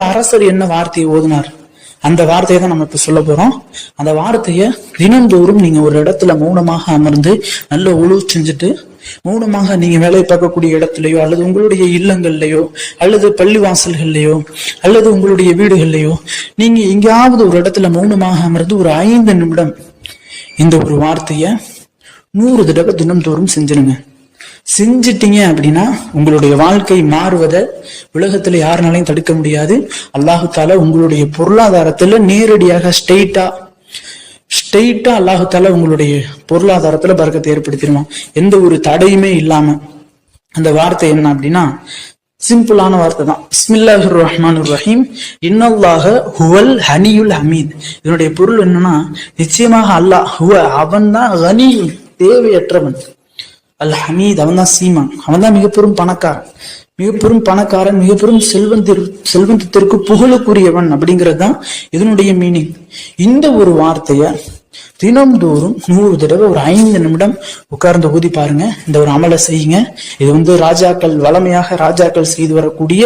அரசர் என்ன வார்த்தையை ஓதுனார், அந்த வார்த்தையை தான் நம்ம இப்ப சொல்ல போறோம். அந்த வார்த்தைய தினந்தோறும் நீங்க ஒரு இடத்துல மௌனமாக அமர்ந்து நல்ல ஒழு செஞ்சுட்டு, மௌனமாக நீங்க வேலை பார்க்கக்கூடிய இடத்துலயோ அல்லது உங்களுடைய இல்லங்கள்லயோ அல்லது பள்ளிவாசல்கள்லயோ அல்லது உங்களுடைய வீடுகள்லயோ நீங்க எங்கேயாவது ஒரு இடத்துல மௌனமாக அமர்ந்து ஒரு 5 நிமிடம் இந்த ஒரு வார்த்தைய 100 தடவை தினந்தோறும் செஞ்சிருங்க. செஞ்சிட்டீங்க அப்படின்னா உங்களுடைய வாழ்க்கை மாறுவதை உலகத்துல யாருனாலையும் தடுக்க முடியாது. அல்லாஹு தாலா உங்களுடைய பொருளாதாரத்துல நேரடியாக ஸ்ட்ரெயிட்டா அல்லாஹு தாலா உங்களுடைய பொருளாதாரத்துல பரக்கத்தை ஏற்படுத்திடுவான், எந்த ஒரு தடையுமே இல்லாம. அந்த வார்த்தை என்ன அப்படின்னா சிம்பிளான வார்த்தை தான், பிஸ்மில்லாஹிர் ரஹ்மானிர் ரஹீம், இன்னல்லாஹ ஹுவல் ஹனியுல் ஹமீத். இதனுடைய பொருள் என்னன்னா, நிச்சயமாக அல்லாஹ் ஹுவ அவன் தான் கனி தேவையற்றவன், அல் ஹமீத் அவன் தான் சீமான், அவன் தான் மிகப்பெரும் பணக்காரன், மிகப்பெரும் செல்வந்தத்திற்கு புகழுக்குரியவன் அப்படிங்கிறது தான் இதனுடைய மீனிங். இந்த ஒரு வார்த்தைய தினம்தோறும் 100 தடவை ஒரு 5 நிமிடம் உட்கார்ந்து ஊதி பாருங்க. இந்த ஒரு அமலை செய்யுங்க. இது ராஜாக்கள் வளமையாக செய்து வரக்கூடிய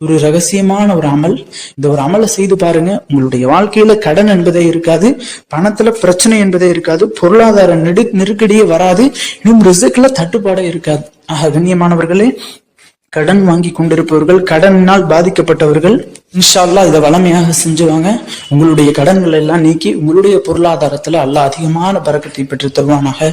ஒரு ரகசியமான ஒரு அமல். இந்த ஒரு அமலை செய்து பாருங்க. உங்களுடைய வாழ்க்கையில கடன் என்பதே இருக்காது, பணத்துல பிரச்சனை என்பதே இருக்காது, பொருளாதார நெருக்கடியே வராது, இன்னும் ரிஸ்க்ல தட்டுப்பாடே இருக்காது. ஆக கண்ணியமானவர்களே, கடன் வாங்கி கொண்டிருப்பவர்கள், கடனால் பாதிக்கப்பட்டவர்கள் இன்ஷா அல்லாஹ் இதை வளமையாக செஞ்சுவாங்க. உங்களுடைய கடன்கள் எல்லாம் நீக்கி உங்களுடைய பொருளாதாரத்துல அல்லாஹ் அதிகமான பரக்கத்தை பெற்று தருவானாக.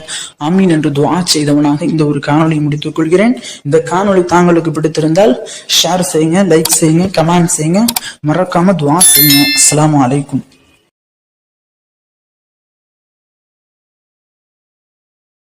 ஆமீன் என்று துஆ செய்தவனாக இந்த ஒரு காணொலி முடித்துக் கொள்கிறேன். இந்த காணொலி தாங்களுக்கு பிடித்திருந்தால் ஷேர் செய்யுங்க, லைக் செய்யுங்க, கமெண்ட் செய்யுங்க, மறக்காம துஆ செய்யுங்க. அஸ்ஸலாமு அலைக்கும்.